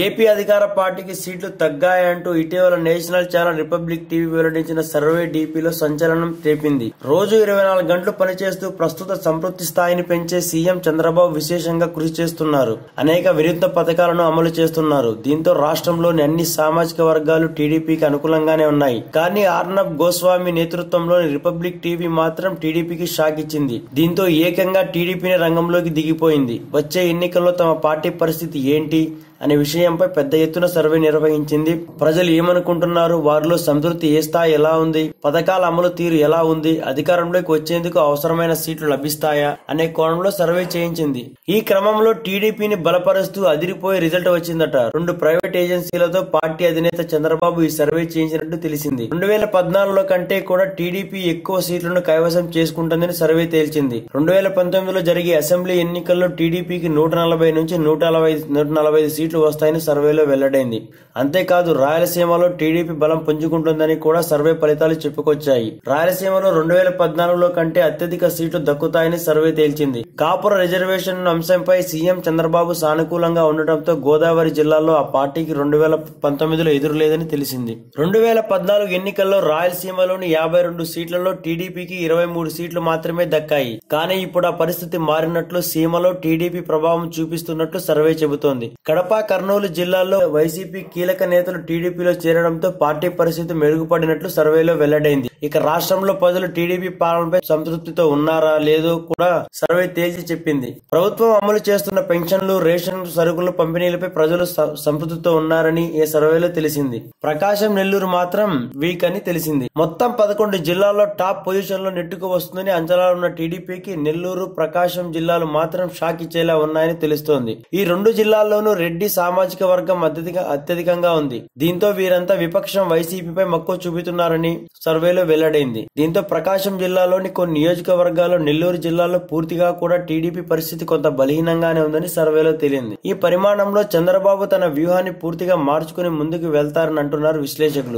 AP అధికార పార్టీకి సీట్లు తగ్గాయంటూ ఇటీవల నేషనల్ ఛానల్ రిపబ్లిక్ టీవీ వెల్లడించిన సర్వే డీపీలో సంచలనం రేపింది. రోజు 24 గంటలు పనిచేస్తూ ప్రస్తుత సంతృప్తి స్థాయిని పెంచే సీఎం చంద్రబాబు విశేషంగా కృషి చేస్తున్నారు. అనేక వినూత్న పథకాలను అమలు చేస్తున్నారు. దీంతో రాష్ట్రంలోని అన్ని సామాజిక వర్గాలు టీడీపీకి అనుకూలంగానే ఉన్నాయి. కానీ అర్నబ్ గోస్వామి నేతృత్వంలోని రిపబ్లిక్ టీవీ మాత్రం టీడీపీకి షాక్ ఇచ్చింది. దీంతో ఏకంగా టీడీపీని రంగంలోకి దిగిపోయింది. వచ్చే ఎన్నికల్లో తమ పార్టీ పరిస్థితి ఏంటి అనే విషయంపై పెద్ద ఎత్తున సర్వే నిర్వహించింది. ప్రజలు ఏమనుకుంటున్నారు, వారిలో సంతృప్తి ఏ స్థాయి ఎలా ఉంది, పథకాల అమలు తీరు ఎలా ఉంది, అధికారంలోకి వచ్చేందుకు అవసరమైన సీట్లు లభిస్తాయా అనే కోణంలో సర్వే చేయించింది. ఈ క్రమంలో టీడీపీని బలపరుస్తూ అదిరిపోయే రిజల్ట్ వచ్చిందట. 2 ప్రైవేట్ ఏజెన్సీలతో పార్టీ అధినేత చంద్రబాబు ఈ సర్వే చేయించినట్టు తెలిసింది. 2014లో కంటే కూడా టీడీపీ ఎక్కువ సీట్లను కైవసం చేసుకుంటుందని సర్వే తేల్చింది. 2019లో జరిగే అసెంబ్లీ ఎన్నికల్లో టీడీపీకి 140 నుంచి 145 సీట్లు వస్తాయని సర్వేలో వెల్లడైంది. అంతేకాదు రాయలసీమలో టీడీపీ బలం పుంజుకుంటుందని కూడా సర్వే ఫలితాలు చెప్పుకొచ్చాయి. రాయలసీమలో 2014లో కంటే అత్యధిక సీట్లు దక్కుతాయని సర్వే తేల్చింది. కాపుర రిజర్వేషన్ అంశంపై సీఎం చంద్రబాబు సానుకూలంగా ఉండటంతో గోదావరి జిల్లాలో ఆ పార్టీకి 2019లో ఎదురులేదని తెలిసింది. 2014 ఎన్నికల్లో రాయలసీమలోని 52 సీట్లలో టీడీపీకి 23 సీట్లు మాత్రమే దక్కాయి. కానీ ఇప్పుడు ఆ పరిస్థితి మారినట్లు, సీమలో టీడీపీ ప్రభావం చూపిస్తున్నట్లు సర్వే చెబుతోంది. కడప, కర్నూలు జిల్లాల్లో వైసీపీ కీలక నేతలు టీడీపీలో చేరడంతో పార్టీ పరిస్థితి మెరుగుపడినట్లు సర్వేలో వెల్లడైంది. ఇక రాష్ట్రంలో ప్రజలు టీడీపీ పాలనపై సంతృప్తితో ఉన్నారా లేదో కూడా సర్వే తేల్చి చెప్పింది. ప్రభుత్వం అమలు చేస్తున్న పెన్షన్లు, రేషన్ సరుకుల పంపిణీలపై ప్రజలు సంతృప్తితో ఉన్నారని ఈ సర్వేలో తెలిసింది. ప్రకాశం, నెల్లూరు మాత్రం వీక్ అని తెలిసింది. మొత్తం 11 జిల్లాల్లో టాప్ పొజిషన్ లో నెట్టుకు వస్తుందని అంచనాలున్న టీడీపీకి నెల్లూరు, ప్రకాశం జిల్లాలు మాత్రం షాక్ ఇచ్చేలా ఉన్నాయని తెలుస్తోంది. ఈ 2 జిల్లాల్లోనూ రెడ్డి సామాజిక వర్గం అత్యధికంగా ఉంది. దీంతో వీరంతా విపక్షం వైసీపీపై మక్కువ చూపుతున్నారని సర్వేలో వెల్లడైంది. దీంతో ప్రకాశం జిల్లాలోని కొన్ని నియోజకవర్గాల్లో, నెల్లూరు జిల్లాలో పూర్తిగా కూడా టీడీపీ పరిస్థితి కొంత బలహీనంగానే ఉందని సర్వేలో తేలింది. ఈ పరిమాణంలో చంద్రబాబు తన వ్యూహాన్ని పూర్తిగా మార్చుకుని ముందుకు వెళ్తారని అంటున్నారు విశ్లేషకులు.